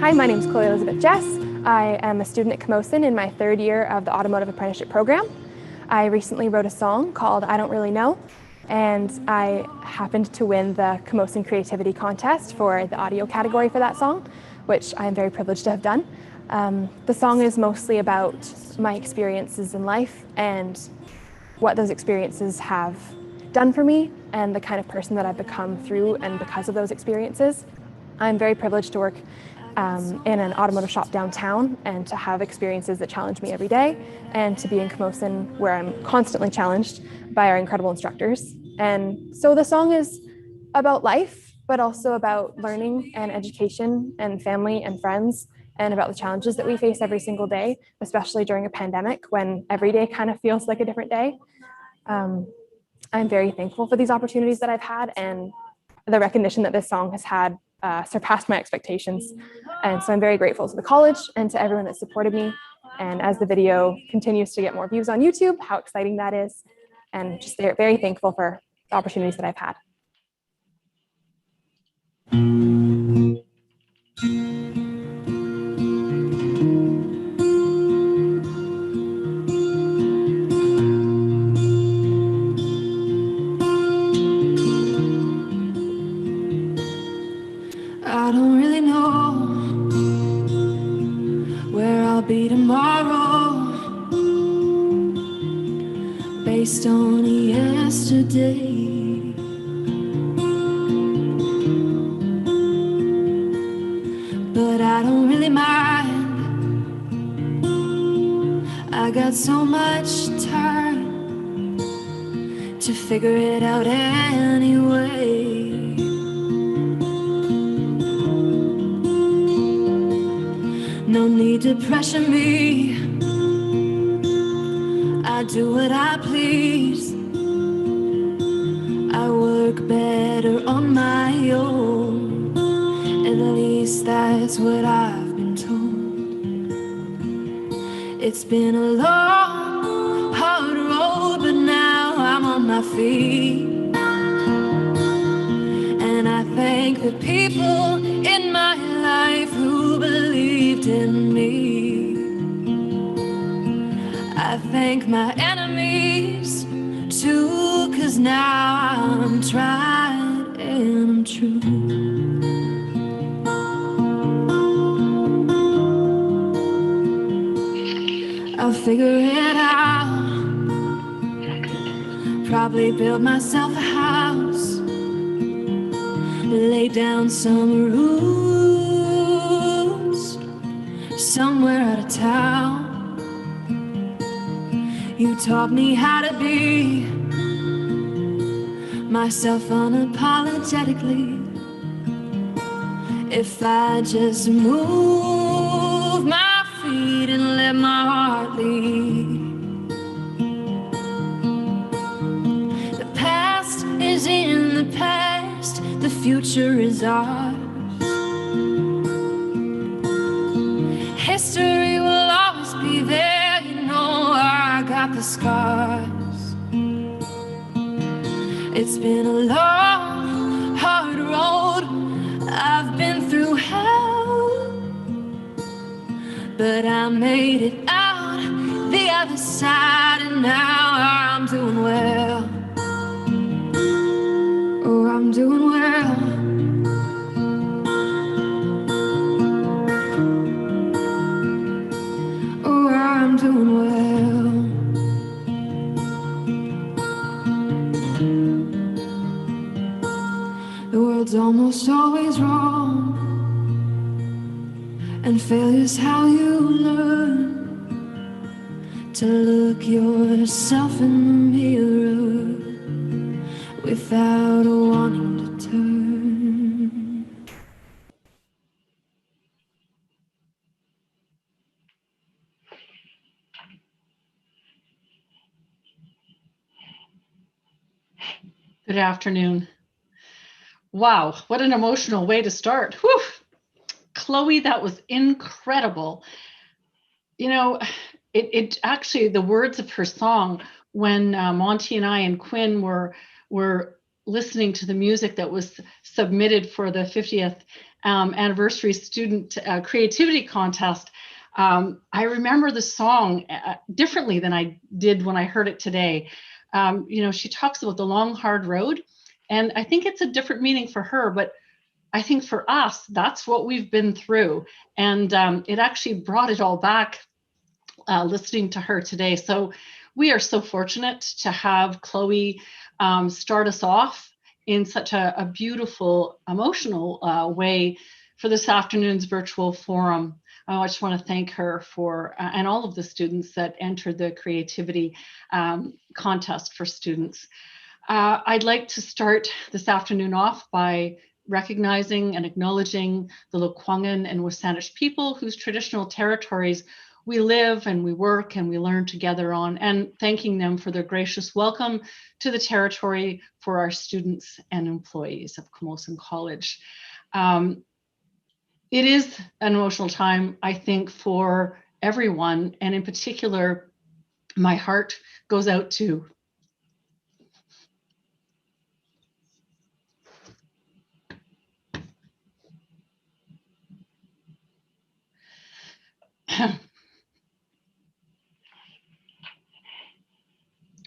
Hi, my name is Chloe Elizabeth Jess. I am a student at Camosun in my third year of the Automotive Apprenticeship Program. I recently wrote a song called I Don't Really Know, and I happened to win the Camosun Creativity Contest for the audio category for that song, which I am very privileged to have done. The song is mostly about my experiences in life and what those experiences have done for me and the kind of person that I've become through and because of those experiences. I'm very privileged to work in an automotive shop downtown and to have experiences that challenge me every day, and to be in Camosun where I'm constantly challenged by our incredible instructors. And so the song is about life, but also about learning and education and family and friends, and about the challenges that we face every single day, especially during a pandemic when every day kind of feels like a different day. I'm very thankful for these opportunities that I've had, and the recognition that this song has had surpassed my expectations. And so I'm very grateful to the college and to everyone that supported me. And as the video continues to get more views on YouTube, how exciting that is. And just very thankful for the opportunities that I've had. I don't really know where I'll be tomorrow, based on yesterday. But I don't really mind, I got so much time to figure it out anyway. No need to pressure me, I do what I please. I work better on my own, at least that's what I've been told. It's been a long, hard road, but now I'm on my feet. And I thank the people in my life who believed in me. I thank my enemies too, 'cause now I'm tried and I'm true. I'll figure it out, probably build myself a house, lay down some roots somewhere out of town. You taught me how to be myself unapologetically. If I just move my feet and let my heart lead. The past is in the past, the future is ours. History will always be there, you know I got the scars. It's been a long, hard road, I've been through hell, but I made it out the other side, and now I'm doing well. Oh, I'm doing well. Oh, I'm doing well. The world's almost always wrong, and failure's how you learn to look yourself in the mirror without wanting to turn. Good afternoon. Wow, what an emotional way to start. Whew. Chloe, that was incredible. You know, it actually, the words of her song, when Monty and I and Quinn were listening to the music that was submitted for the 50th anniversary student creativity contest, I remember the song differently than I did when I heard it today. She talks about the long, hard road, and I think it's a different meaning for her, but I think for us, that's what we've been through. And it actually brought it all back listening to her today. So we are so fortunate to have Chloe start us off in such a beautiful, emotional way for this afternoon's virtual forum. I just want to thank her for, and all of the students that entered the creativity contest for students. I'd like to start this afternoon off by recognizing and acknowledging the Lekwungen and Wasanich people whose traditional territories we live and we work and we learn together on, and thanking them for their gracious welcome to the territory for our students and employees of Camosun College. It is an emotional time, I think, for everyone, and in particular, my heart goes out to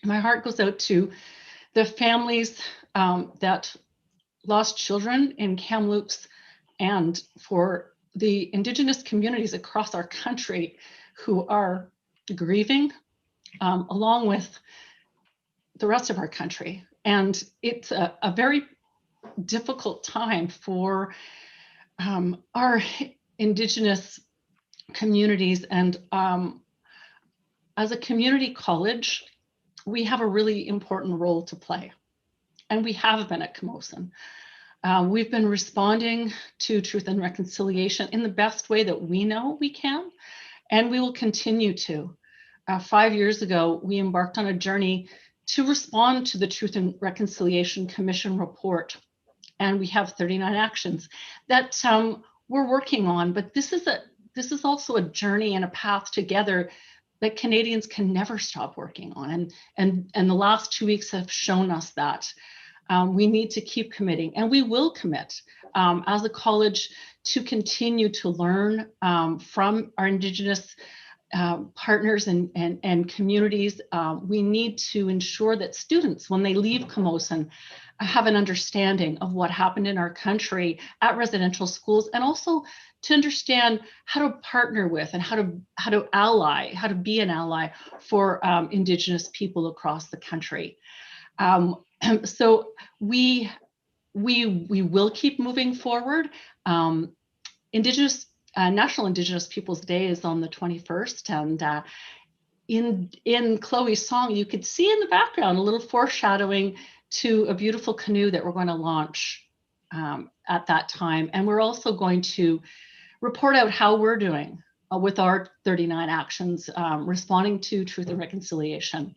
my heart goes out to the families that lost children in Kamloops, and for the Indigenous communities across our country who are grieving along with the rest of our country. And it's a very difficult time for our Indigenous communities. And as a community college, we have a really important role to play. And we have been at Camosun. We've been responding to Truth and Reconciliation in the best way that we know we can, and we will continue to. 5 years ago, we embarked on a journey to respond to the Truth and Reconciliation Commission report, and we have 39 actions that we're working on. But this is also a journey and a path together that Canadians can never stop working on, and the last 2 weeks have shown us that. We need to keep committing, and we will commit as a college to continue to learn from our Indigenous partners and communities. We need to ensure that students, when they leave Camosun, have an understanding of what happened in our country at residential schools, and also to understand how to partner with and how to be an ally for Indigenous people across the country. So we will keep moving forward. National Indigenous Peoples Day is on the 21st, and in Chloe's song, you could see in the background a little foreshadowing to a beautiful canoe that we're going to launch at that time. And we're also going to report out how we're doing with our 39 actions responding to Truth and Reconciliation.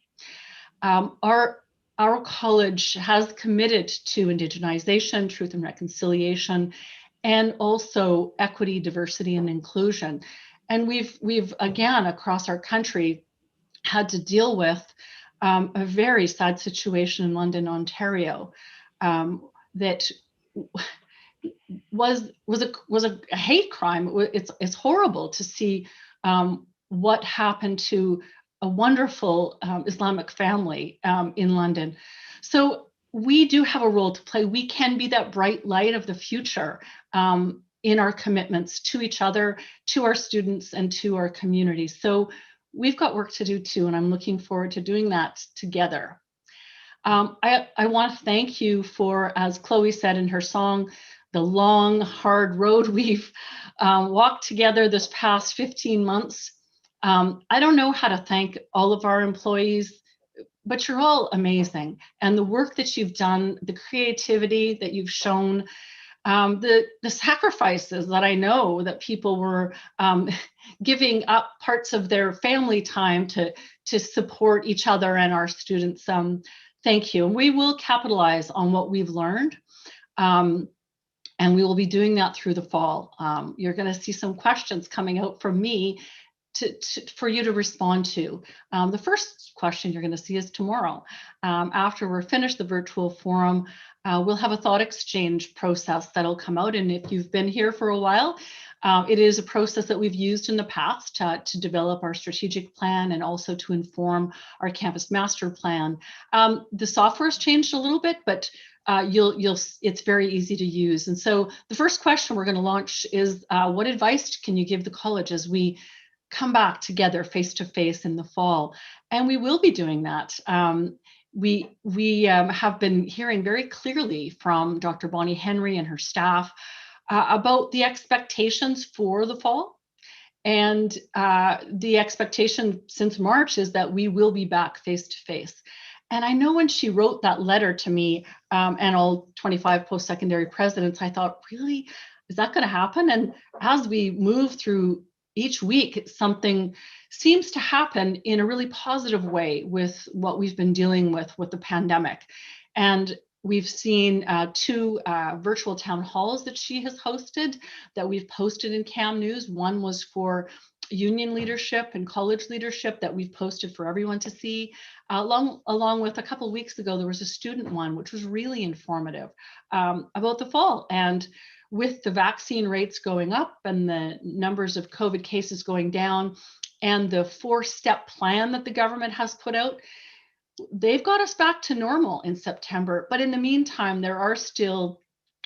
Our college has committed to indigenization, truth and reconciliation, and also equity, diversity, and inclusion. And we've again, across our country, had to deal with a very sad situation in London, Ontario, that was a hate crime. It's horrible to see what happened to a wonderful Islamic family in London. So we do have a role to play. We can be that bright light of the future in our commitments to each other, to our students, and to our community. So we've got work to do too, and I'm looking forward to doing that together. I want to thank you for, as Chloe said in her song, the long, hard road we've walked together this past 15 months. I don't know how to thank all of our employees, but you're all amazing. And the work that you've done, the creativity that you've shown, the sacrifices that I know that people were giving up parts of their family time to support each other and our students. Thank you. We will capitalize on what we've learned. And we will be doing that through the fall. You're going to see some questions coming out from me for you to respond to. The first question you're going to see is tomorrow. After we're finished the virtual forum, we'll have a thought exchange process that'll come out. And if you've been here for a while, it is a process that we've used in the past to develop our strategic plan and also to inform our campus master plan. The software has changed a little bit, but it's very easy to use. And so the first question we're going to launch is, what advice can you give the college as we come back together face to face in the fall? And we will be doing that. We have been hearing very clearly from Dr. Bonnie Henry and her staff about the expectations for the fall. And the expectation since March is that we will be back face to face. And I know when she wrote that letter to me and all 25 post-secondary presidents, I thought, really, is that going to happen? And as we move through each week, something seems to happen in a really positive way with what we've been dealing with the pandemic. And we've seen 2 virtual town halls that she has hosted that we've posted in Cam News. One was for union leadership and college leadership that we've posted for everyone to see. Along with a couple of weeks ago, there was a student one, which was really informative about the fall. And with the vaccine rates going up and the numbers of COVID cases going down and the 4-step plan that the government has put out, they've got us back to normal in September. But in the meantime, there are still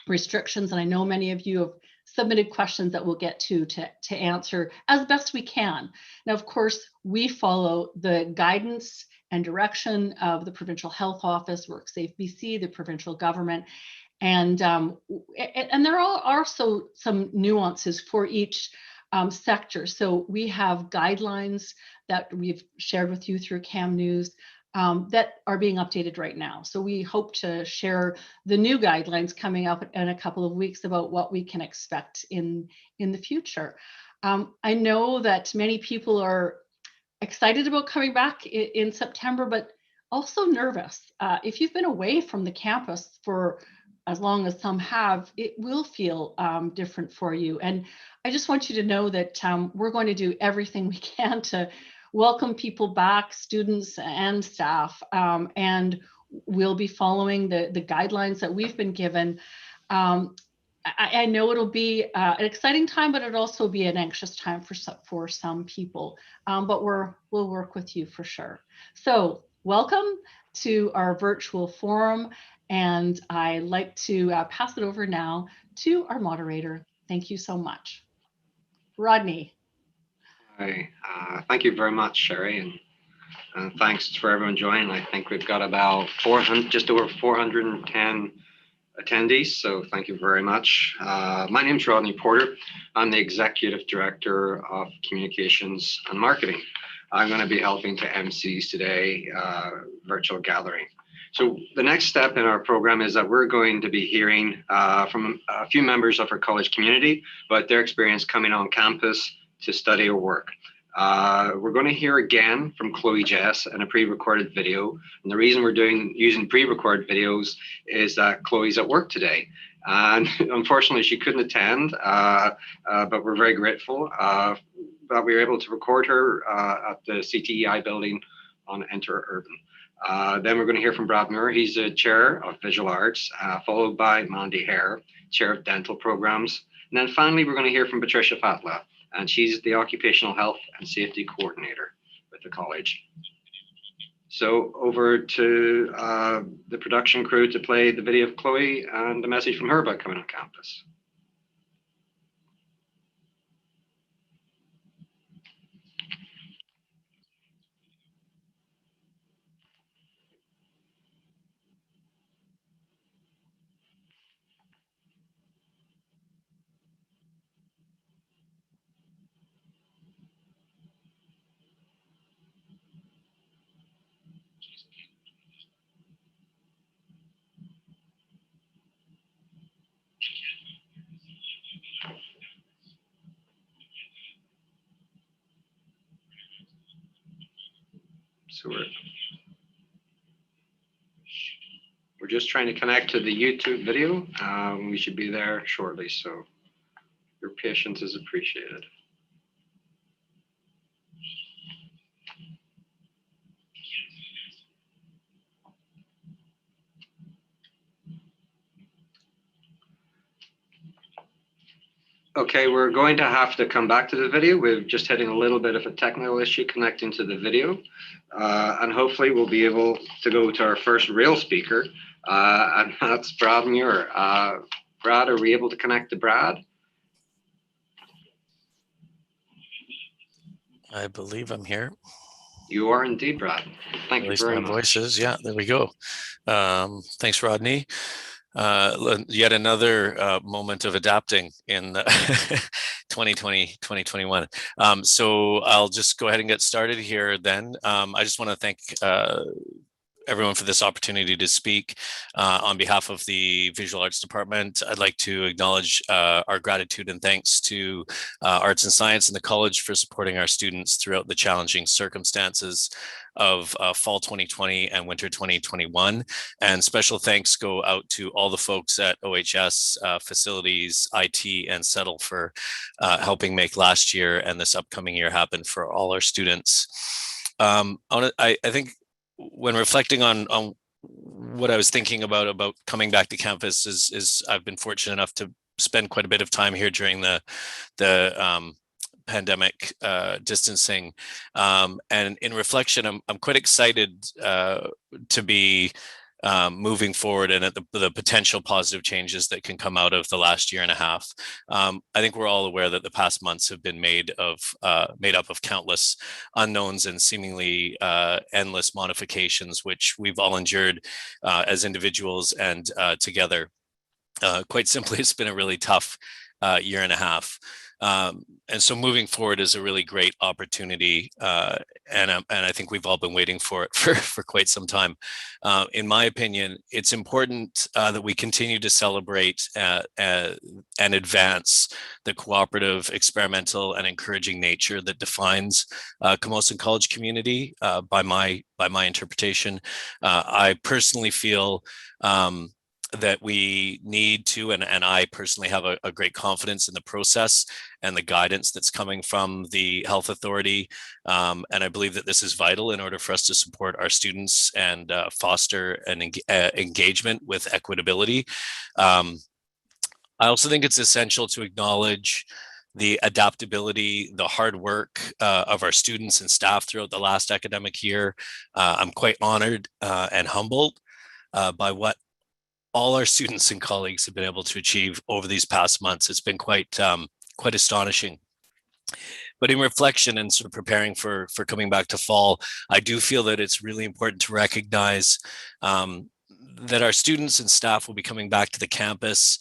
restrictions. And I know many of you have submitted questions that we'll get to answer as best we can. Now, of course, we follow the guidance and direction of the Provincial Health Office, WorkSafe BC, the provincial government. And there are also some nuances for each sector. So we have guidelines that we've shared with you through Cam News that are being updated right now. So we hope to share the new guidelines coming up in a couple of weeks about what we can expect in the future. I know that many people are excited about coming back in September, but also nervous. If you've been away from the campus for as long as some have, it will feel different for you. And I just want you to know that we're going to do everything we can to welcome people back, students and staff, and we'll be following the guidelines that we've been given. I know it'll be an exciting time, but it'll also be an anxious time for some people, but we'll work with you for sure. So welcome to our virtual forum. And I'd like to pass it over now to our moderator. Thank you so much. Rodney. Hi, thank you very much, Sherry, and thanks for everyone joining. I think we've got about 400, just over 410 attendees, so thank you very much. My name is Rodney Porter. I'm the Executive Director of Communications and Marketing. I'm going to be helping to MCs today, virtual gathering. So the next step in our program is that we're going to be hearing from a few members of our college community about their experience coming on campus to study or work. We're going to hear again from Chloe Jess in a pre-recorded video. And the reason we're using pre-recorded videos is that Chloe's at work today. And unfortunately, she couldn't attend, but we're very grateful that we were able to record her at the CTEI building on Interurban. Then we're going to hear from Brad Moore. He's the chair of visual arts, followed by Mandy Hare, chair of dental programs. And then finally, we're going to hear from Patricia Fatla, and she's the occupational health and safety coordinator with the college. So over to the production crew to play the video of Chloe and the message from her about coming on campus. So we're just trying to connect to the YouTube video. We should be there shortly, so your patience is appreciated. Okay, we're going to have to come back to the video. We're just hitting a little bit of a technical issue connecting to the video. And hopefully we'll be able to go to our first real speaker, and that's Brad Muir. Brad, are we able to connect to Brad? I believe I'm here. You are indeed, Brad. Thank you very much. Voices, yeah, there we go. Thanks, Rodney. Yet another moment of adapting in 2020, 2021. So I'll just go ahead and get started here then. I just want to thank everyone for this opportunity to speak. On behalf of the Visual Arts Department, I'd like to acknowledge our gratitude and thanks to Arts and Science and the college for supporting our students throughout the challenging circumstances of fall 2020 and winter 2021. And special thanks go out to all the folks at OHS, facilities, IT, and Settle for helping make last year and this upcoming year happen for all our students. I think when reflecting on what I was thinking about coming back to campus is I've been fortunate enough to spend quite a bit of time here during the pandemic distancing, and in reflection, I'm quite excited to be moving forward and at the potential positive changes that can come out of the last year and a half. I think we're all aware that the past months have been made up of countless unknowns and seemingly endless modifications, which we've all endured as individuals and together. Quite simply, it's been a really tough year and a half. And so moving forward is a really great opportunity, and I think we've all been waiting for it for quite some time. In my opinion, it's important that we continue to celebrate and advance the cooperative, experimental, and encouraging nature that defines Camosun College community. By my interpretation, I personally feel that we need to, and I personally have a great confidence in the process and the guidance that's coming from the health authority. And I believe that this is vital in order for us to support our students and foster an engagement with equitability. I also think it's essential to acknowledge the adaptability, the hard work of our students and staff throughout the last academic year. I'm quite honored and humbled by what all our students and colleagues have been able to achieve over these past months. It's been quite astonishing. But in reflection and sort of preparing for coming back to fall, I do feel that it's really important to recognize that our students and staff will be coming back to the campus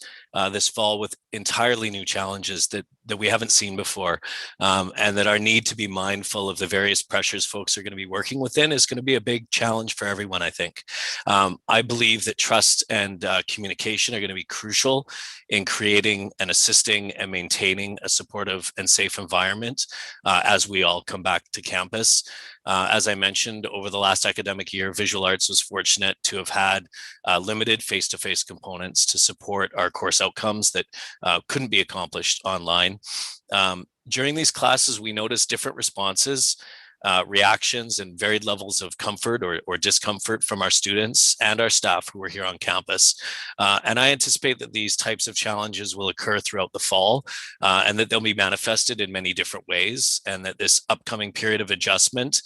this fall with entirely new challenges that we haven't seen before, and that our need to be mindful of the various pressures folks are going to be working within is going to be a big challenge for everyone, I think. I believe that trust and communication are going to be crucial in creating and assisting and maintaining a supportive and safe environment as we all come back to campus. As I mentioned, over the last academic year, Visual Arts was fortunate to have had limited face-to-face components to support our course outcomes that couldn't be accomplished online. During these classes, we noticed different responses, reactions, and varied levels of comfort or discomfort from our students and our staff who were here on campus. And I anticipate that these types of challenges will occur throughout the fall, and that they'll be manifested in many different ways, and that this upcoming period of adjustment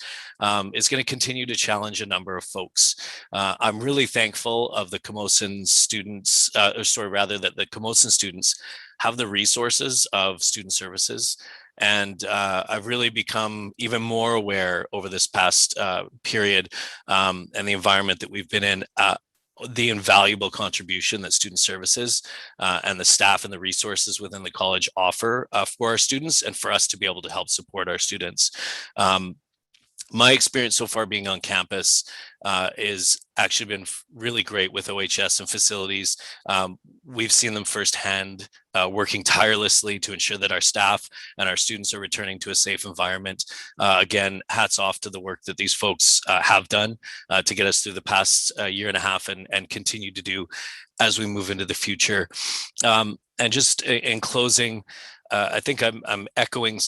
is going to continue to challenge a number of folks. I'm really thankful of the Camosun students, that the Camosun students have the resources of student services. And I've really become even more aware over this past period and the environment that we've been in, the invaluable contribution that student services and the staff and the resources within the college offer for our students and for us to be able to help support our students. My experience so far being on campus is actually been really great with OHS and facilities. We've seen them firsthand working tirelessly to ensure that our staff and our students are returning to a safe environment. Again, hats off to the work that these folks have done to get us through the past year and a half and continue to do as we move into the future. And just in closing, I think I'm echoing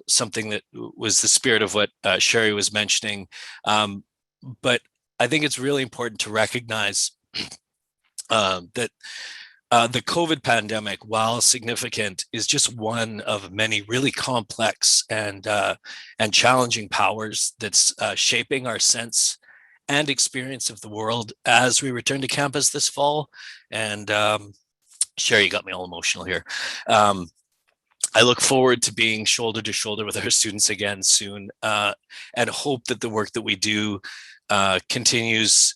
something that was the spirit of what Sherry was mentioning. But I think it's really important to recognize that The COVID pandemic, while significant, is just one of many really complex and challenging powers that's shaping our sense and experience of the world as we return to campus this fall. And Sherry, you got me all emotional here. I look forward to being shoulder to shoulder with our students again soon, and hope that the work that we do continues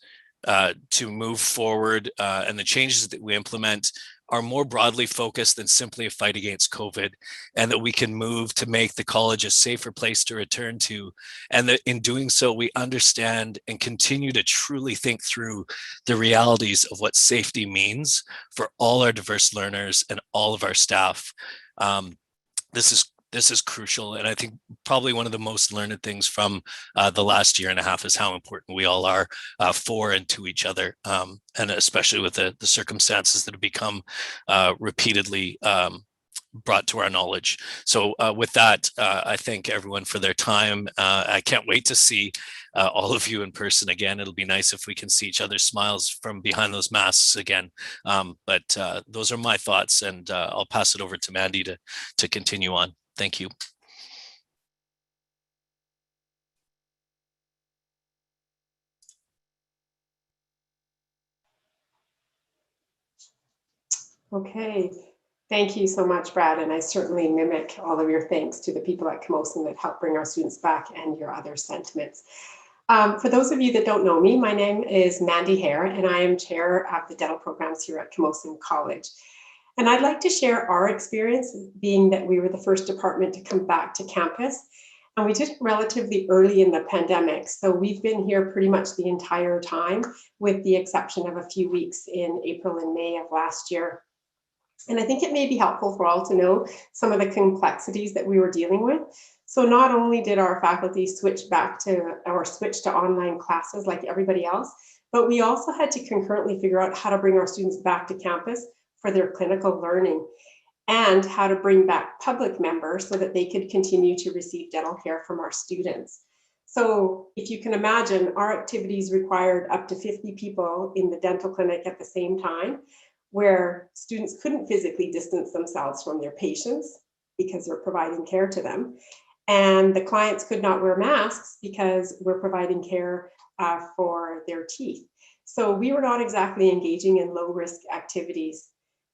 to move forward, and the changes that we implement are more broadly focused than simply a fight against COVID, and that we can move to make the college a safer place to return to. And that in doing so, we understand and continue to truly think through the realities of what safety means for all our diverse learners and all of our staff. This is crucial, and I think probably one of the most learned things from the last year and a half is how important we all are for and to each other, and especially with the circumstances that have become repeatedly brought to our knowledge. So with that, I thank everyone for their time. I can't wait to see all of you in person again. It'll be nice if we can see each other's smiles from behind those masks again. But those are my thoughts, and I'll pass it over to Mandy to continue on. Thank you. Okay, thank you so much, Brad. And I certainly mimic all of your thanks to the people at Camosun that helped bring our students back and your other sentiments. For those of you that don't know me, my name is Mandy Hare, and I am chair of the dental programs here at Camosun College. And I'd like to share our experience, being that we were the first department to come back to campus. And we did it relatively early in the pandemic. So we've been here pretty much the entire time, with the exception of a few weeks in April and May of last year. And I think it may be helpful for all to know some of the complexities that we were dealing with. So not only did our faculty switch to online classes like everybody else, but we also had to concurrently figure out how to bring our students back to campus for their clinical learning, and how to bring back public members so that they could continue to receive dental care from our students. So if you can imagine, our activities required up to 50 people in the dental clinic at the same time, where students couldn't physically distance themselves from their patients because they're providing care to them. And the clients could not wear masks because we're providing care for their teeth. So we were not exactly engaging in low risk activities.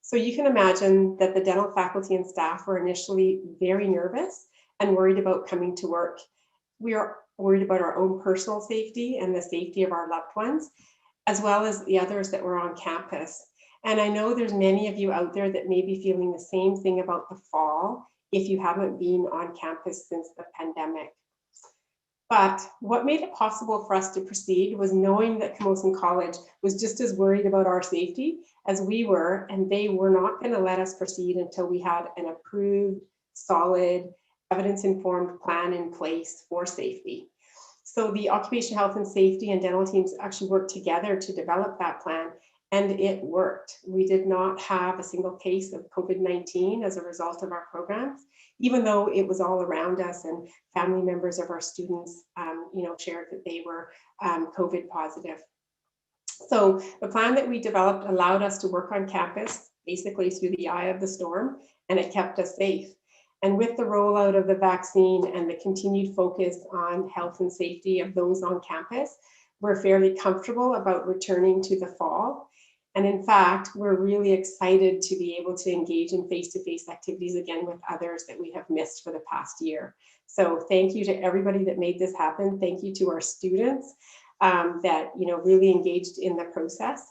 So you can imagine that the dental faculty and staff were initially very nervous and worried about coming to work. We are worried about our own personal safety and the safety of our loved ones, as well as the others that were on campus. And I know there's many of you out there that may be feeling the same thing about the fall if you haven't been on campus since the pandemic. But what made it possible for us to proceed was knowing that Camosun College was just as worried about our safety as we were, and they were not going to let us proceed until we had an approved, solid, evidence-informed plan in place for safety. So the occupational health and safety and dental teams actually worked together to develop that plan, and it worked. We did not have a single case of COVID-19 as a result of our programs, even though it was all around us and family members of our students shared that they were COVID positive. So the plan that we developed allowed us to work on campus basically through the eye of the storm, and it kept us safe. And with the rollout of the vaccine and the continued focus on health and safety of those on campus, we're fairly comfortable about returning to the fall. And in fact, we're really excited to be able to engage in face-to-face activities again with others that we have missed for the past year. So thank you to everybody that made this happen. Thank you to our students that really engaged in the process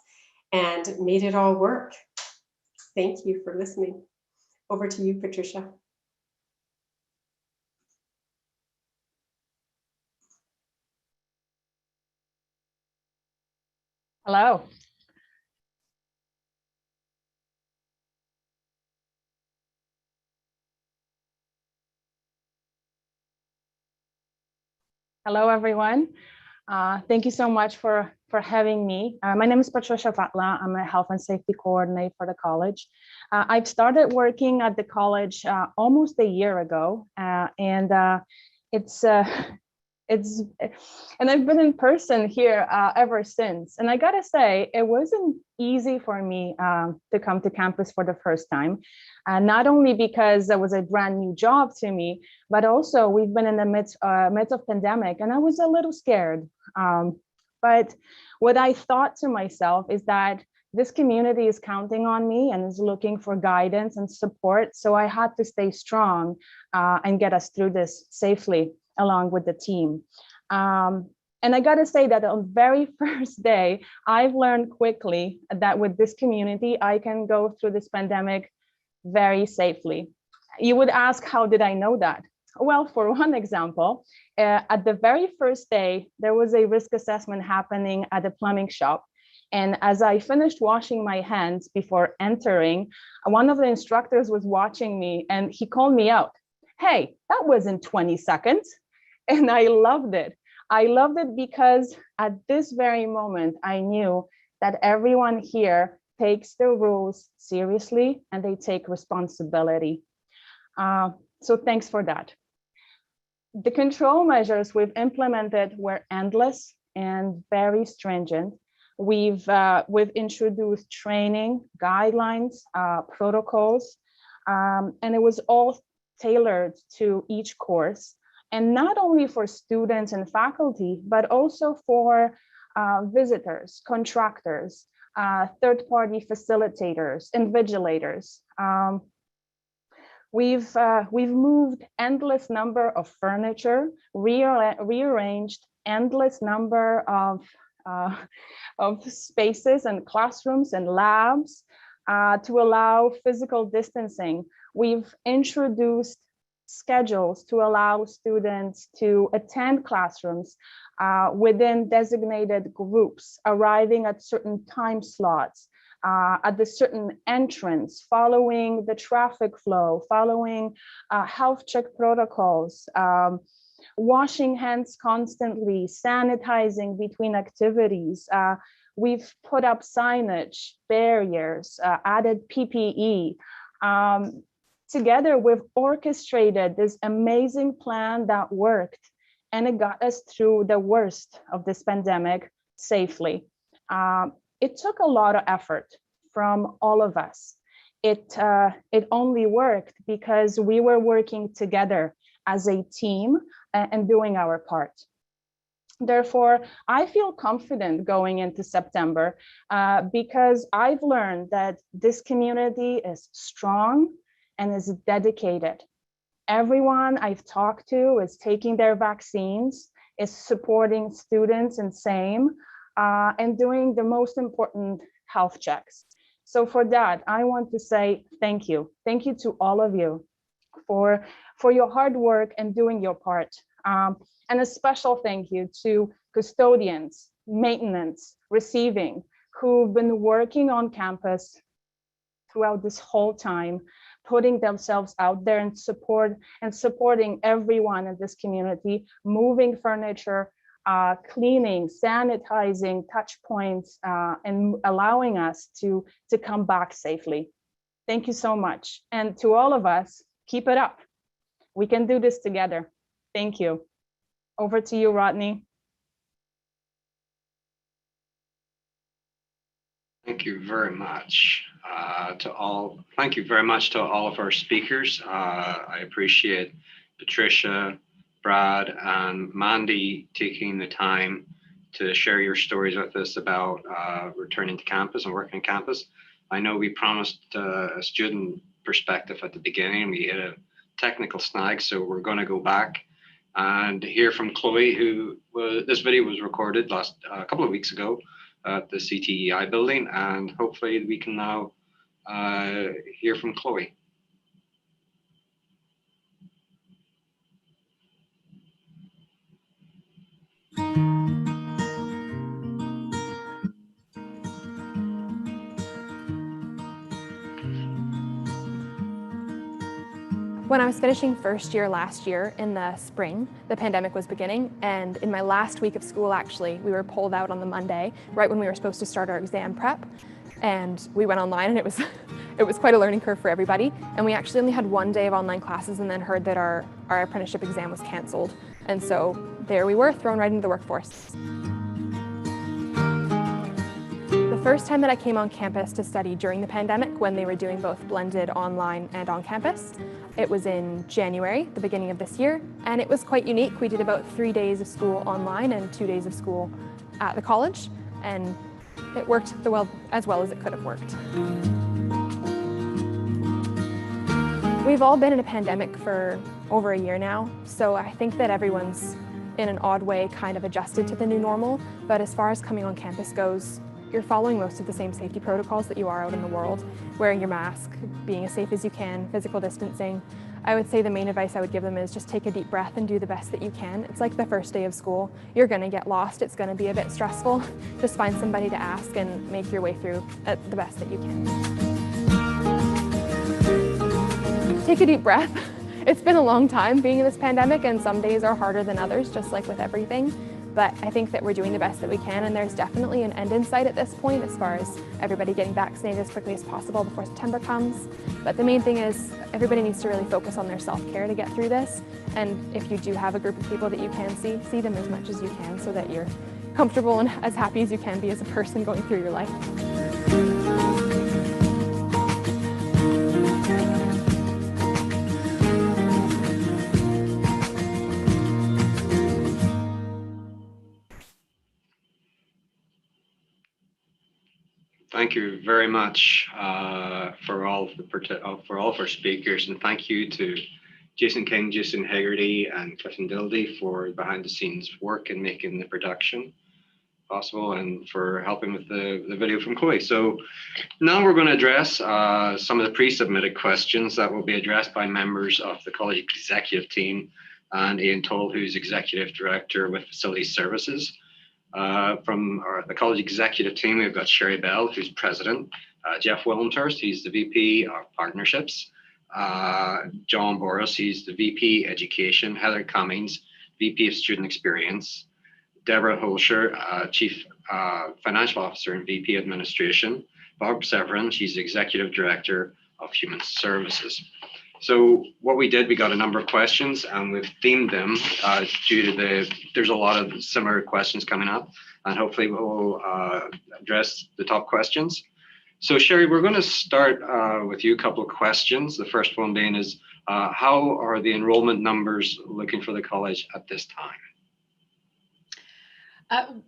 and made it all work. Thank you for listening. Over to you, Patricia. Hello. Hello, everyone. Thank you so much for having me. My name is Patricia Fatla. I'm a health and safety coordinator for the college. I've started working at the college almost a year ago, and it's And I've been in person here ever since. And I gotta say, it wasn't easy for me to come to campus for the first time. Not only because it was a brand new job to me, but also we've been in the midst of pandemic, and I was a little scared. But what I thought to myself is that this community is counting on me and is looking for guidance and support. So I had to stay strong and get us through this safely along with the team. And I gotta say that on the very first day, I've learned quickly that with this community, I can go through this pandemic very safely. You would ask, how did I know that? Well, for one example, at the very first day, there was a risk assessment happening at the plumbing shop. And as I finished washing my hands before entering, one of the instructors was watching me and he called me out. Hey, that wasn't 20 seconds. And I loved it. I loved it because at this very moment, I knew that everyone here takes the rules seriously and they take responsibility. So thanks for that. The control measures we've implemented were endless and very stringent. We've introduced training, guidelines, protocols, and it was all tailored to each course. And not only for students and faculty, but also for visitors, contractors, third-party facilitators, invigilators. We've moved endless number of furniture, rearranged endless number of spaces and classrooms and labs to allow physical distancing. We've introduced schedules to allow students to attend classrooms within designated groups, arriving at certain time slots, at the certain entrance, following the traffic flow, following health check protocols, washing hands constantly, sanitizing between activities. We've put up signage, barriers, added PPE. Together, we've orchestrated this amazing plan that worked, and it got us through the worst of this pandemic safely. It took a lot of effort from all of us. It only worked because we were working together as a team and doing our part. Therefore, I feel confident going into September because I've learned that this community is strong and is dedicated. Everyone I've talked to is taking their vaccines, is supporting students and same, and doing the most important health checks. So for that, I want to say thank you. Thank you to all of you for your hard work and doing your part. And a special thank you to custodians, maintenance, receiving, who've been working on campus throughout this whole time, putting themselves out there and supporting everyone in this community, moving furniture, cleaning, sanitizing touch points, and allowing us to come back safely. Thank you so much. And to all of us, keep it up. We can do this together. Thank you. Over to you, Rodney. Thank you very much thank you very much to all of our speakers. I appreciate Patricia, Brad, and Mandy taking the time to share your stories with us about returning to campus and working on campus. I know we promised a student perspective at the beginning. We hit a technical snag, so we're going to go back and hear from Chloe, this video was recorded a couple of weeks ago at the CTEI building, and hopefully we can now hear from Chloe. When I was finishing first year last year in the spring, the pandemic was beginning, and in my last week of school, actually, we were pulled out on the Monday, right when we were supposed to start our exam prep, and we went online, and it was quite a learning curve for everybody, and we actually only had one day of online classes and then heard that our apprenticeship exam was canceled. And so there we were, thrown right into the workforce. The first time that I came on campus to study during the pandemic, when they were doing both blended online and on campus, it was in January, the beginning of this year, and it was quite unique. We did about 3 days of school online and 2 days of school at the college, and it worked as well as it could have worked. We've all been in a pandemic for over a year now, so I think that everyone's in an odd way kind of adjusted to the new normal, but as far as coming on campus goes, you're following most of the same safety protocols that you are out in the world, wearing your mask, being as safe as you can, physical distancing. I would say the main advice I would give them is just take a deep breath and do the best that you can. It's like the first day of school. You're gonna get lost, it's gonna be a bit stressful. Just find somebody to ask and make your way through at the best that you can. Take a deep breath. It's been a long time being in this pandemic, and some days are harder than others, just like with everything. But I think that we're doing the best that we can, and there's definitely an end in sight at this point as far as everybody getting vaccinated as quickly as possible before September comes. But the main thing is everybody needs to really focus on their self-care to get through this. And if you do have a group of people that you can see them as much as you can so that you're comfortable and as happy as you can be as a person going through your life. Thank you very much for all of our speakers, and thank you to Jason King, Jason Haggerty, and Clifton Dildy for behind-the-scenes work in making the production possible, and for helping with the video from Chloe. So now we're going to address some of the pre-submitted questions that will be addressed by members of the college executive team and Ian Toll, who's Executive Director with Facilities Services. From the college executive team, we've got Sherry Bell, who's president, Jeff Willenhurst, he's the VP of Partnerships, John Boris, he's the VP Education, Heather Cummings, VP of Student Experience, Deborah Holscher, Chief Financial Officer and VP Administration, Bob Severin, she's Executive Director of Human Services. So what we did, we got a number of questions and we've themed them due to there's a lot of similar questions coming up, and hopefully we'll address the top questions. So Sherry, we're going to start with you a couple of questions. The first one being is, how are the enrollment numbers looking for the college at this time?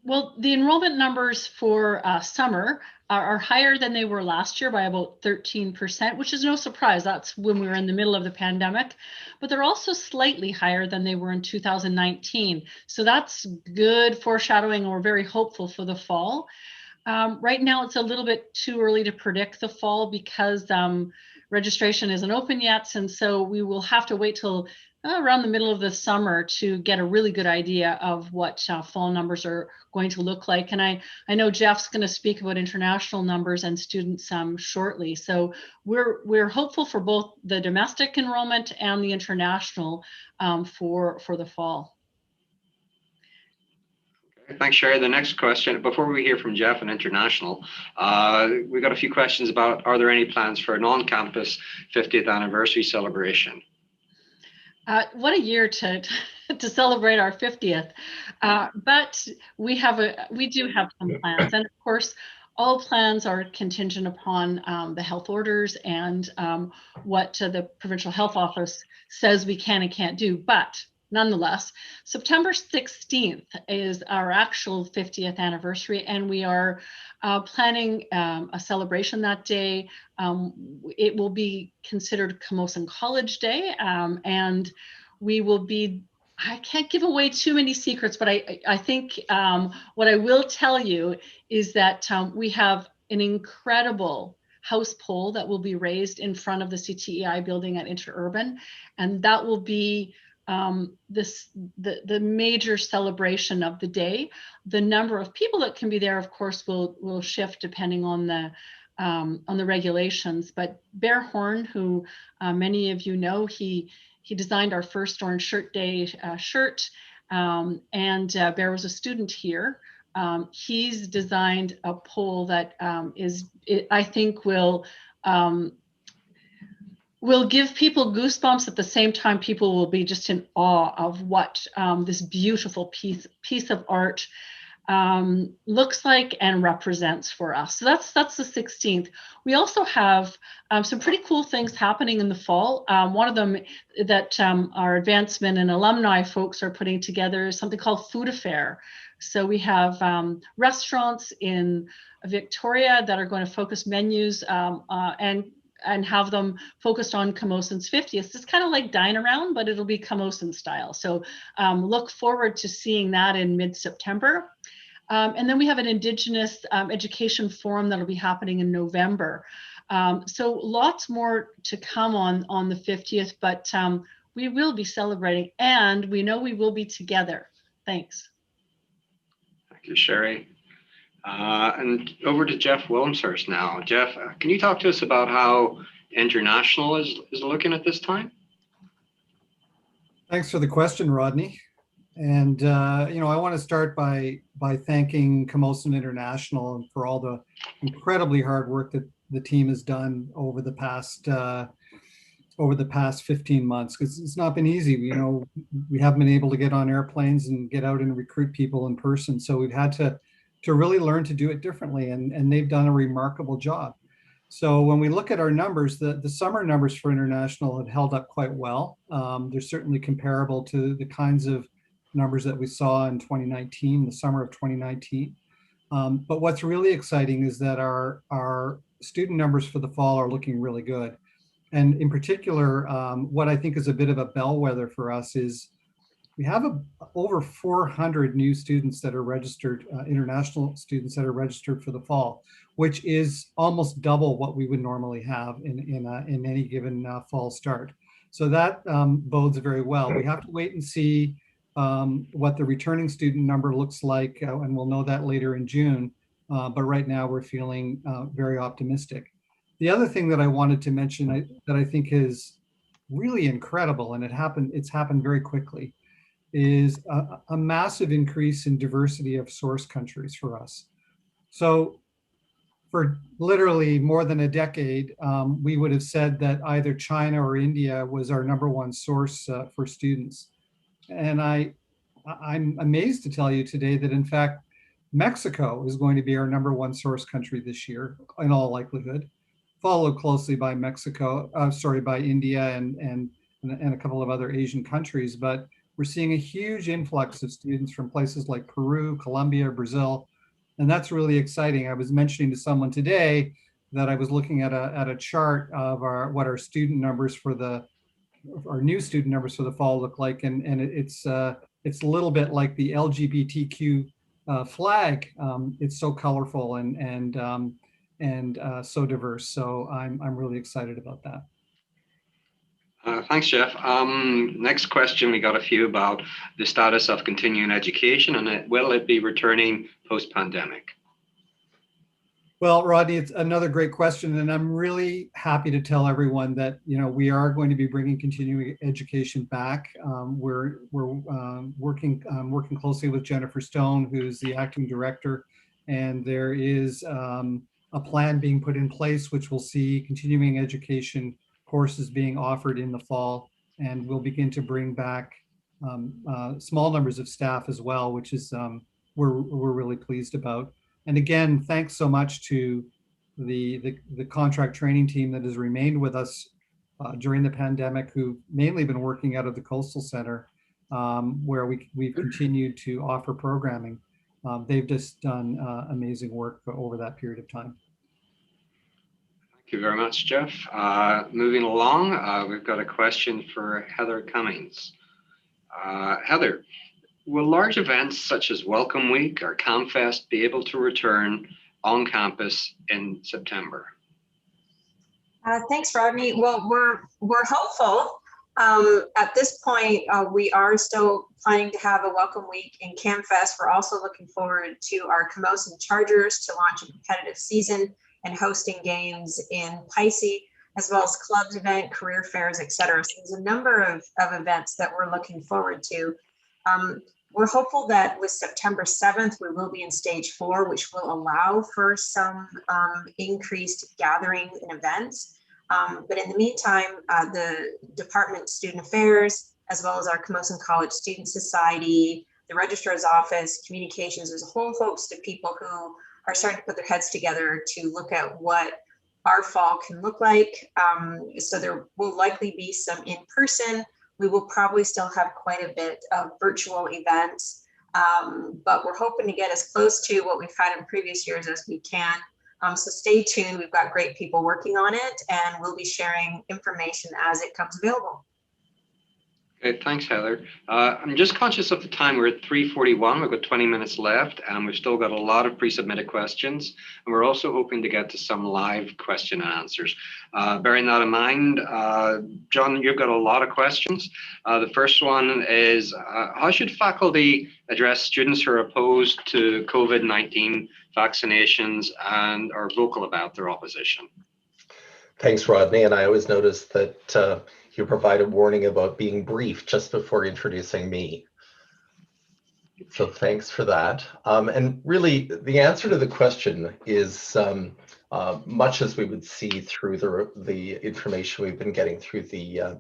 Well, the enrollment numbers for summer are higher than they were last year by about 13%, which is no surprise. That's when we were in the middle of the pandemic, but they're also slightly higher than they were in 2019. So that's good foreshadowing. We're very hopeful for the fall. Right now, it's a little bit too early to predict the fall because registration isn't open yet. And so we will have to wait till around the middle of the summer to get a really good idea of what fall numbers are going to look like. And I know Jeff's going to speak about international numbers and students shortly. So we're hopeful for both the domestic enrollment and the international for the fall. Thanks, Sherry. The next question, before we hear from Jeff and international, we've got a few questions about, are there any plans for a non-campus 50th anniversary celebration? What a year to celebrate our 50th, but we do have some plans, and of course, all plans are contingent upon the health orders and what the provincial health office says we can and can't do. But nonetheless, September 16th is our actual 50th anniversary, and we are planning a celebration that day. It will be considered Camosun College Day, and we will be, I can't give away too many secrets, but I think what I will tell you is that we have an incredible house pole that will be raised in front of the CTEI building at Interurban, and that will be the major celebration of the day. The number of people that can be there, of course, will shift depending on the regulations. But Bear Horn, who many of you know, he designed our first Orange Shirt Day shirt, and Bear was a student here. He's designed a pole that I think will will give people goosebumps. At the same time, people will be just in awe of what this beautiful piece of art looks like and represents for us. So that's the 16th. We also have some pretty cool things happening in the fall. One of them that our advancement and alumni folks are putting together is something called Food Affair. So we have restaurants in Victoria that are going to focus menus and have them focused on Camosun's 50th. It's kind of like Dine Around, but it'll be Camosun style. So look forward to seeing that in mid-September. And then we have an Indigenous education forum that'll be happening in November. So lots more to come on the 50th, but we will be celebrating, and we know we will be together. Thanks. Thank you, Sherry. And over to Jeff Wilmshurst now. Jeff, can you talk to us about how International is looking at this time? Thanks for the question, Rodney. And I want to start by thanking Camosun International and for all the incredibly hard work that the team has done over the past 15 months, because it's not been easy. We haven't been able to get on airplanes and get out and recruit people in person, so we've had to really learn to do it differently, and they've done a remarkable job. So when we look at our numbers, the summer numbers for International have held up quite well. They're certainly comparable to the kinds of numbers that we saw in 2019, the summer of 2019. But what's really exciting is that our student numbers for the fall are looking really good. And in particular, what I think is a bit of a bellwether for us is we have over 400 new students that are registered, international students that are registered for the fall, which is almost double what we would normally have in any given fall start. So that bodes very well. We have to wait and see what the returning student number looks like, and we'll know that later in June. But right now we're feeling very optimistic. The other thing that I wanted to mention that I think is really incredible, and it's happened very quickly, is a massive increase in diversity of source countries for us. So for literally more than a decade, we would have said that either China or India was our #1 source for students. And I'm amazed to tell you today that in fact, Mexico is going to be our #1 source country this year, in all likelihood, followed closely by by India and a couple of other Asian countries. But we're seeing a huge influx of students from places like Peru, Colombia, Brazil, and that's really exciting. I was mentioning to someone today that I was looking at a chart of what our student numbers our new student numbers for the fall look like, and it's a little bit like the LGBTQ flag. It's so colorful and so diverse. So I'm really excited about that. Thanks, Jeff. Next question, we got a few about the status of continuing education, and will it be returning post-pandemic? Well, Rodney, it's another great question, and I'm really happy to tell everyone that we are going to be bringing continuing education back. We're working closely with Jennifer Stone, who's the acting director, and there is a plan being put in place which will see continuing education courses being offered in the fall, and we'll begin to bring back small numbers of staff as well, which is we're really pleased about. And again, thanks so much to the contract training team that has remained with us during the pandemic, who've mainly been working out of the Coastal Center, where we've continued to offer programming. They've just done amazing work over that period of time. Thank you very much, Jeff. Moving along, we've got a question for Heather Cummings. Heather, will large events such as Welcome Week or CamFest be able to return on campus in September? Thanks, Rodney. Well, we're hopeful. At this point, we are still planning to have a Welcome Week in CamFest. We're also looking forward to our Camosun Chargers to launch a competitive season and hosting games in Pisces, as well as clubs event, career fairs, etc. So there's a number of events that we're looking forward to. We're hopeful that with September 7th, we will be in stage 4, which will allow for some increased gathering and events. But in the meantime, the Department of Student Affairs, as well as our Camosun College Student Society, the Registrar's Office, Communications, there's a whole host of people who are starting to put their heads together to look at what our fall can look like. So there will likely be some in person. We will probably still have quite a bit of virtual events, but we're hoping to get as close to what we've had in previous years as we can. So stay tuned. We've got great people working on it, and we'll be sharing information as it comes available. Okay, thanks, Heather. I'm just conscious of the time. We're at 3:41. We've got 20 minutes left, and we've still got a lot of pre-submitted questions. And we're also hoping to get to some live question and answers. Bearing that in mind, John, you've got a lot of questions. The first one is, how should faculty address students who are opposed to COVID-19 vaccinations and are vocal about their opposition? Thanks, Rodney. And I always notice that you provide a warning about being brief just before introducing me. So thanks for that. And really, the answer to the question is much as we would see through the information we've been getting through the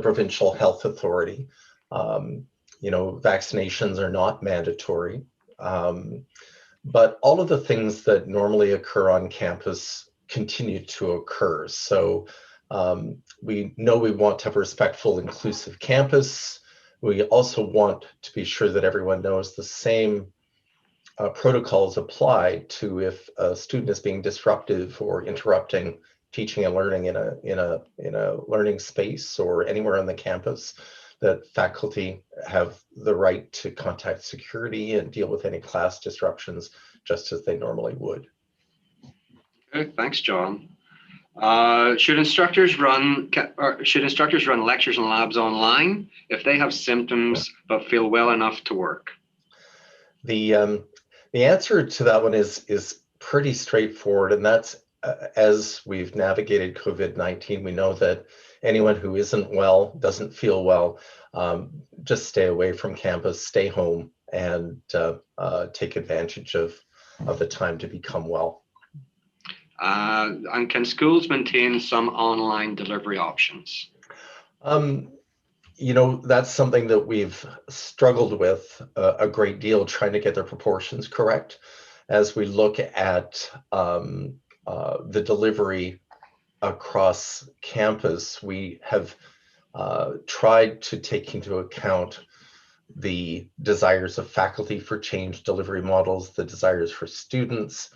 Provincial Health Authority. Vaccinations are not mandatory, but all of the things that normally occur on campus continue to occur. So we know we want to have a respectful, inclusive campus. We also want to be sure that everyone knows the same protocols apply to if a student is being disruptive or interrupting teaching and learning in a learning space or anywhere on the campus, that faculty have the right to contact security and deal with any class disruptions just as they normally would. Okay, thanks, John. Should instructors run lectures and labs online if they have symptoms but feel well enough to work? The answer to that one is pretty straightforward, and that's as we've navigated COVID-19, we know that anyone who isn't well, doesn't feel well, just stay away from campus, stay home, and take advantage of the time to become well. And can schools maintain some online delivery options? That's something that we've struggled with a great deal, trying to get the proportions correct. As we look at the delivery across campus, we have tried to take into account the desires of faculty for change delivery models, the desires for students.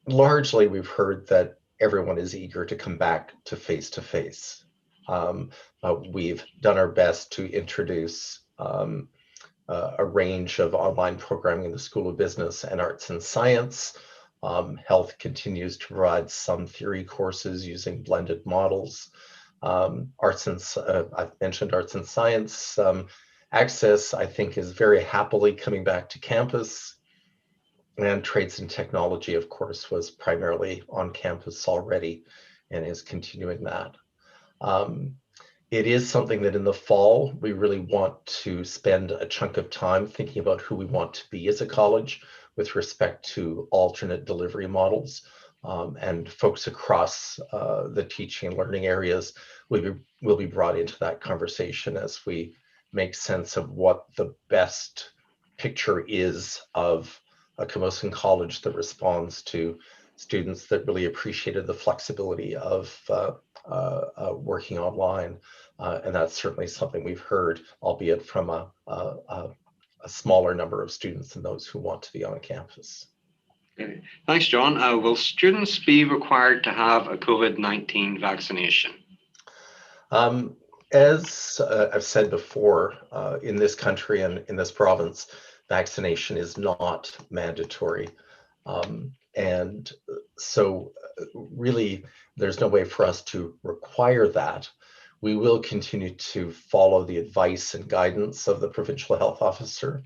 Largely, we've heard that everyone is eager to come back to face-to-face. We've done our best to introduce a range of online programming in the School of Business and Arts and Science. Health continues to provide some theory courses using blended models. I've mentioned Arts and Science. Access, I think, is very happily coming back to campus. And Trades and Technology, of course, was primarily on campus already and is continuing that. It is something that in the fall, we really want to spend a chunk of time thinking about who we want to be as a college with respect to alternate delivery models. And folks across the teaching and learning areas will be brought into that conversation as we make sense of what the best picture is of a Camosun college that responds to students that really appreciated the flexibility of working online. And that's certainly something we've heard, albeit from a smaller number of students than those who want to be on campus. Okay. Thanks, John. Will students be required to have a COVID-19 vaccination? As I've said before, in this country and in this province, vaccination is not mandatory. And so really, there's no way for us to require that. We will continue to follow the advice and guidance of the Provincial Health Officer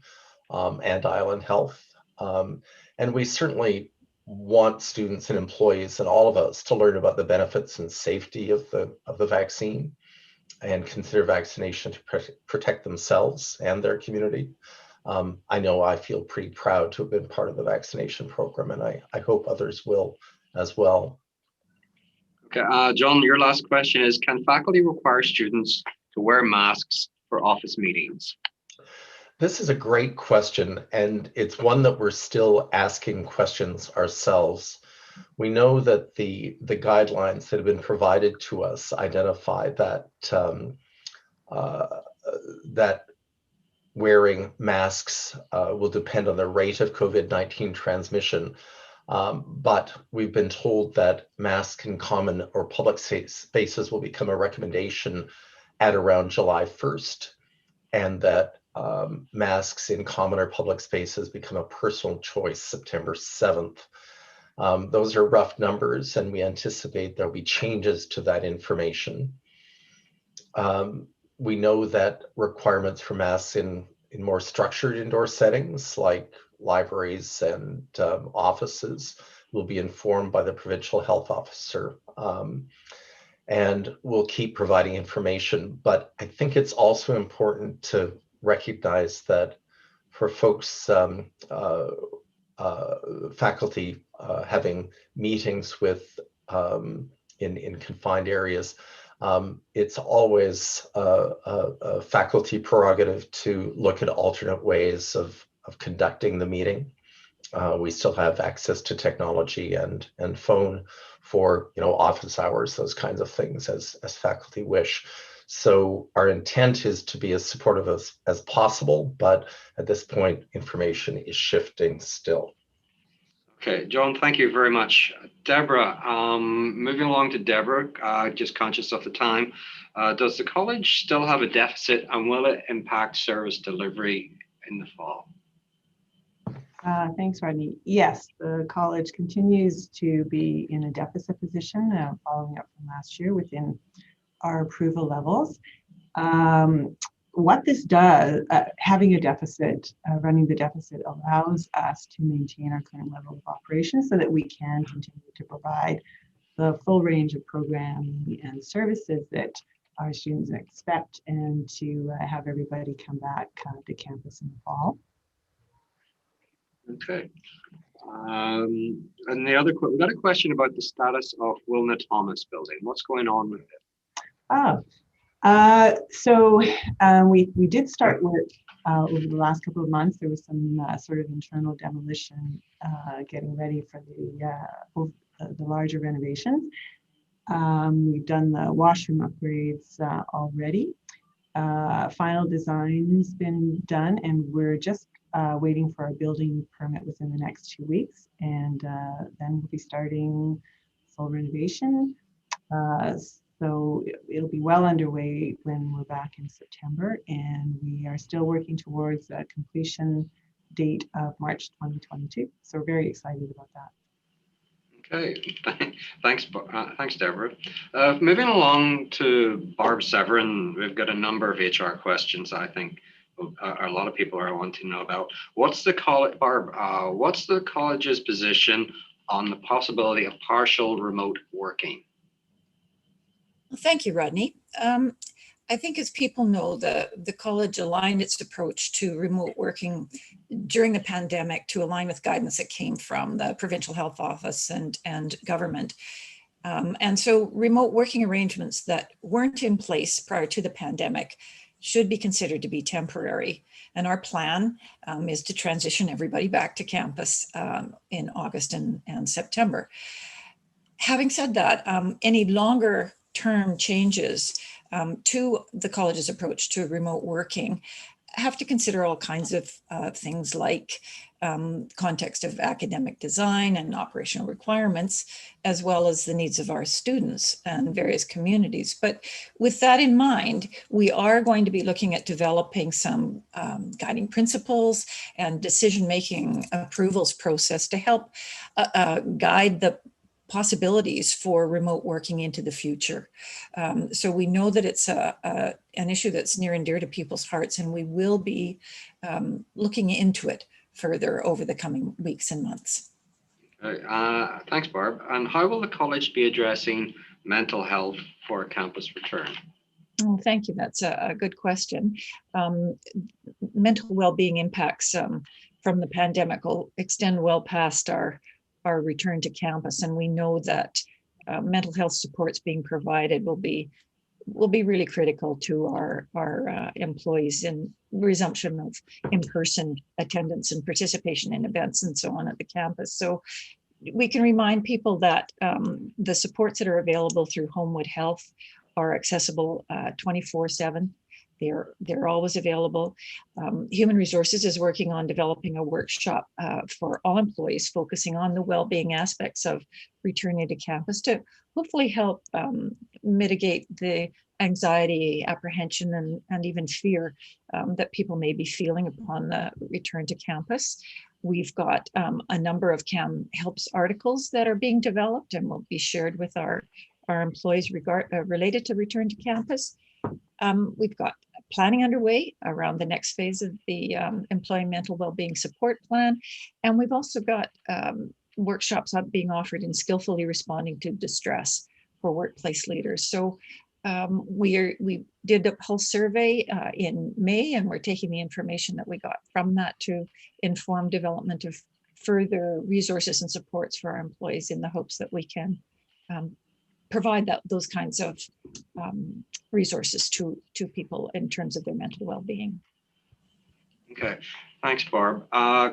and Island Health. And we certainly want students and employees and all of us to learn about the benefits and safety of the vaccine and consider vaccination to protect themselves and their community. I know I feel pretty proud to have been part of the vaccination program, and I hope others will as well. Okay, John, your last question is, can faculty require students to wear masks for office meetings? This is a great question, and it's one that we're still asking questions ourselves. We know that the guidelines that have been provided to us identify that that wearing masks will depend on the rate of COVID-19 transmission. But we've been told that masks in common or public spaces will become a recommendation at around July 1st, and that masks in common or public spaces become a personal choice September 7th. Those are rough numbers, and we anticipate there'll be changes to that information. We know that requirements for masks in more structured indoor settings like libraries and offices will be informed by the provincial health officer. And we'll keep providing information. But I think it's also important to recognize that for folks, faculty having meetings with in confined areas, it's always a faculty prerogative to look at alternate ways of conducting the meeting. We still have access to technology and phone for office hours, those kinds of things as faculty wish. So our intent is to be as supportive as possible, but at this point, information is shifting still. Okay, John, thank you very much. Deborah, moving along to Deborah, just conscious of the time. Does the college still have a deficit, and will it impact service delivery in the fall? Thanks, Rodney. Yes, the college continues to be in a deficit position, following up from last year within our approval levels. What this does, having a deficit, running the deficit, allows us to maintain our current level of operation so that we can continue to provide the full range of programming and services that our students expect, and to have everybody come back to campus in the fall. Okay. And the other, we got a question about the status of Wilna Thomas building. What's going on with it? We did start work over the last couple of months. There was some sort of internal demolition, getting ready for the larger renovations. We've done the washroom upgrades already. Final design's been done, and we're just waiting for a building permit within the next 2 weeks, and then we'll be starting full renovation. So it'll be well underway when we're back in September, and we are still working towards a completion date of March 2022. So we're very excited about that. Okay, thanks, Deborah. Moving along to Barb Severin, we've got a number of HR questions I think a lot of people are wanting to know about. What's the college, Barb? What's the college's position on the possibility of partial remote working? Well, thank you, Rodney. I think as people know, the college aligned its approach to remote working during the pandemic to align with guidance that came from the Provincial Health Office and government. And so remote working arrangements that weren't in place prior to the pandemic should be considered to be temporary. And our plan is to transition everybody back to campus in August and September. Having said that, any longer term changes to the college's approach to remote working have to consider all kinds of things like context of academic design and operational requirements, as well as the needs of our students and various communities. But with that in mind, we are going to be looking at developing some guiding principles and decision-making approvals process to help guide the possibilities for remote working into the future. So we know that it's an issue that's near and dear to people's hearts, and we will be looking into it further over the coming weeks and months. Thanks, Barb. And how will the college be addressing mental health for campus return? Oh, thank you. That's a good question. Mental well-being impacts from the pandemic will extend well past our return to campus. And we know that mental health supports being provided will be really critical to our employees in resumption of in-person attendance and participation in events and so on at the campus. So we can remind people that the supports that are available through Homewood Health are accessible 24/7. They're always available. Human Resources is working on developing a workshop for all employees, focusing on the well-being aspects of returning to campus to hopefully help mitigate the anxiety, apprehension, and even fear that people may be feeling upon the return to campus. We've got a number of CAM Helps articles that are being developed and will be shared with our employees related to return to campus. We've got planning underway around the next phase of the employee mental well-being support plan. And we've also got workshops being offered in skillfully responding to distress for workplace leaders. So we did a pulse survey in May, and we're taking the information that we got from that to inform development of further resources and supports for our employees in the hopes that we can provide those kinds of resources to people in terms of their mental well-being. Okay, thanks, Barb.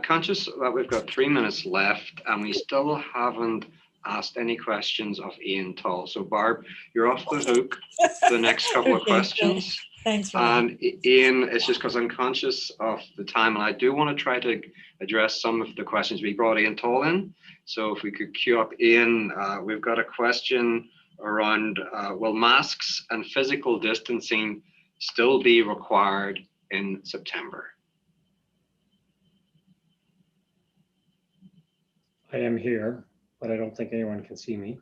Conscious that we've got 3 minutes left and we still haven't asked any questions of Ian Tull. So Barb, you're off the hook for the next couple of questions. Thanks. And Ian, it's just because I'm conscious of the time and I do want to try to address some of the questions we brought Ian Tull in. So if we could queue up Ian, we've got a question around will masks and physical distancing still be required in September? I am here, but I don't think anyone can see me.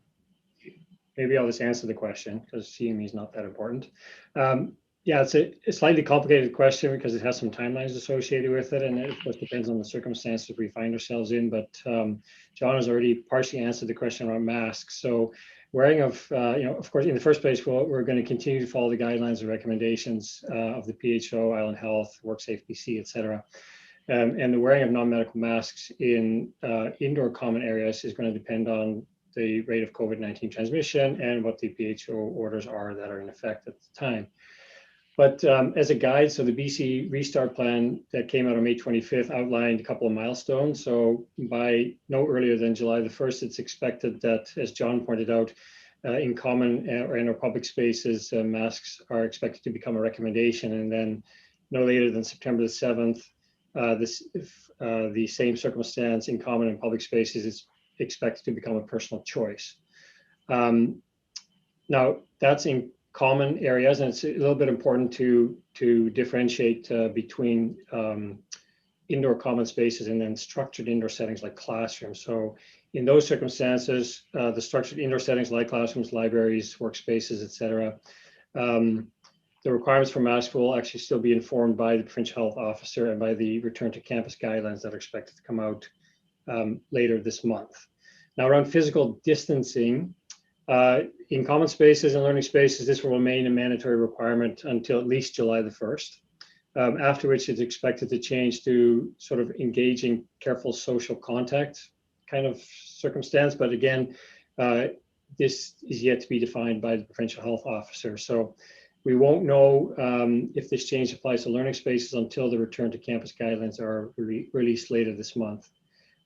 Maybe I'll just answer the question because seeing me is not that important. Yeah, it's a slightly complicated question because it has some timelines associated with it, and it of course depends on the circumstances we find ourselves in. But John has already partially answered the question around masks. So wearing of, of course, in the first place, we're going to continue to follow the guidelines and recommendations of the PHO, Island Health, WorkSafe BC, et cetera. And the wearing of non-medical masks in indoor common areas is going to depend on the rate of COVID-19 transmission and what the PHO orders are that are in effect at the time. But as a guide, so the BC Restart Plan that came out on May 25th outlined a couple of milestones. So by no earlier than July the 1st, it's expected that, as John pointed out, in common or in our public spaces, masks are expected to become a recommendation. And then no later than September the 7th, the same circumstance in common and public spaces is expected to become a personal choice. Now, that's in common areas, and it's a little bit important to differentiate between indoor common spaces and then structured indoor settings like classrooms. So in those circumstances, the structured indoor settings like classrooms, libraries, workspaces, et cetera, the requirements for masks will actually still be informed by the provincial health officer and by the return to campus guidelines that are expected to come out later this month. Now, around physical distancing, in common spaces and learning spaces, this will remain a mandatory requirement until at least July the 1st, after which it's expected to change to sort of engaging careful social contact kind of circumstance. But again, this is yet to be defined by the provincial health officer. So we won't know if this change applies to learning spaces until the return to campus guidelines are released later this month.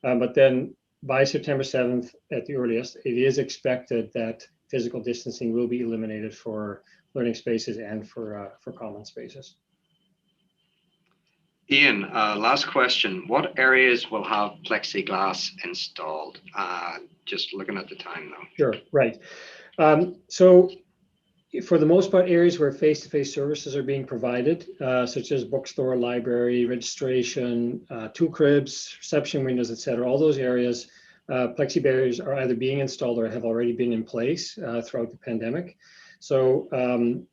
But then by September 7th at the earliest, it is expected that physical distancing will be eliminated for learning spaces and for common spaces. Ian, last question. What areas will have plexiglass installed? Just looking at the time though. Sure, right. So for the most part, areas where face-to-face services are being provided, such as bookstore, library, registration, tool cribs, reception windows, et cetera, all those areas, plexi barriers are either being installed or have already been in place throughout the pandemic. So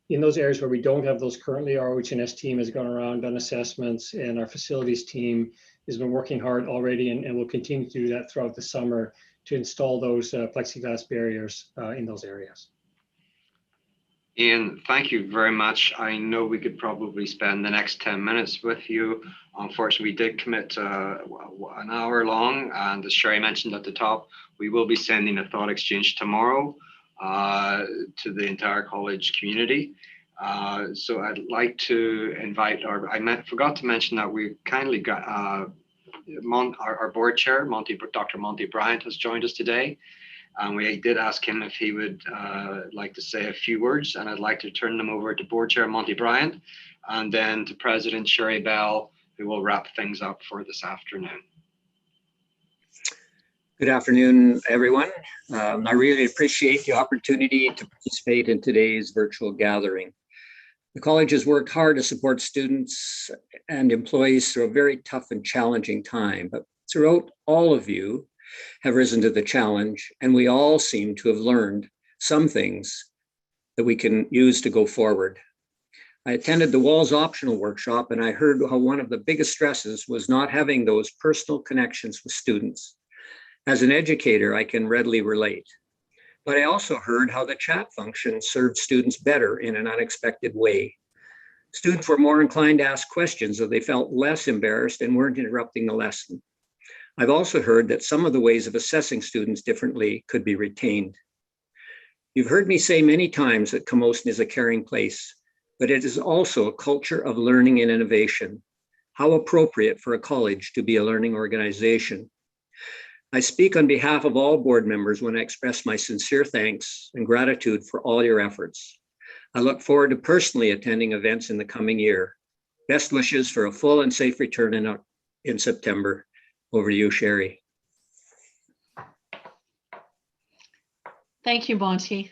in those areas where we don't have those currently, our OH&S team has gone around, done assessments, and our facilities team has been working hard already and will continue to do that throughout the summer to install those plexiglass barriers in those areas. Ian, thank you very much. I know we could probably spend the next 10 minutes with you. Unfortunately, we did commit to an hour long, and as Sherry mentioned at the top, we will be sending a thought exchange tomorrow to the entire college community. So I'd like to invite, forgot to mention that we kindly got our board chair, Dr. Monty Bryant, has joined us today. And we did ask him if he would like to say a few words, and I'd like to turn them over to board chair Monty Bryant, and then to President Sherry Bell, who will wrap things up for this afternoon. Good afternoon, everyone. I really appreciate the opportunity to participate in today's virtual gathering. The college has worked hard to support students and employees through a very tough and challenging time, but throughout, all of you have risen to the challenge, and we all seem to have learned some things that we can use to go forward. I attended the Walls Optional Workshop, and I heard how one of the biggest stresses was not having those personal connections with students. As an educator, I can readily relate. But I also heard how the chat function served students better in an unexpected way. Students were more inclined to ask questions, so they felt less embarrassed and weren't interrupting the lesson. I've also heard that some of the ways of assessing students differently could be retained. You've heard me say many times that Camosun is a caring place, but it is also a culture of learning and innovation. How appropriate for a college to be a learning organization. I speak on behalf of all board members when I express my sincere thanks and gratitude for all your efforts. I look forward to personally attending events in the coming year. Best wishes for a full and safe return in September. Over to you, Sherry. Thank you, Monty.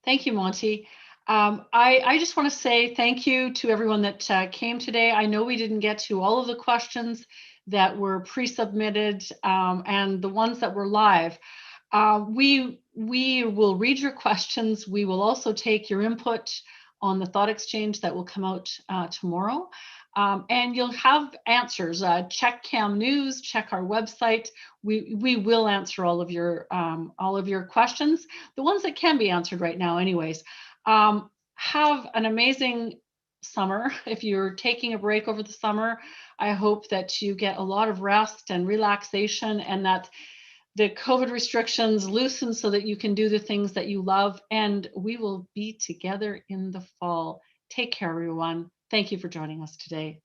Thank you, Monty. I just want to say thank you to everyone that came today. I know we didn't get to all of the questions that were pre-submitted and the ones that were live. We will read your questions. We will also take your input on the thought exchange that will come out tomorrow. And you'll have answers. Check Cam News, check our website. We will answer all of your questions, the ones that can be answered right now anyways. Have an amazing summer. If you're taking a break over the summer, I hope that you get a lot of rest and relaxation, and that the COVID restrictions loosen so that you can do the things that you love, and we will be together in the fall. Take care, everyone. Thank you for joining us today.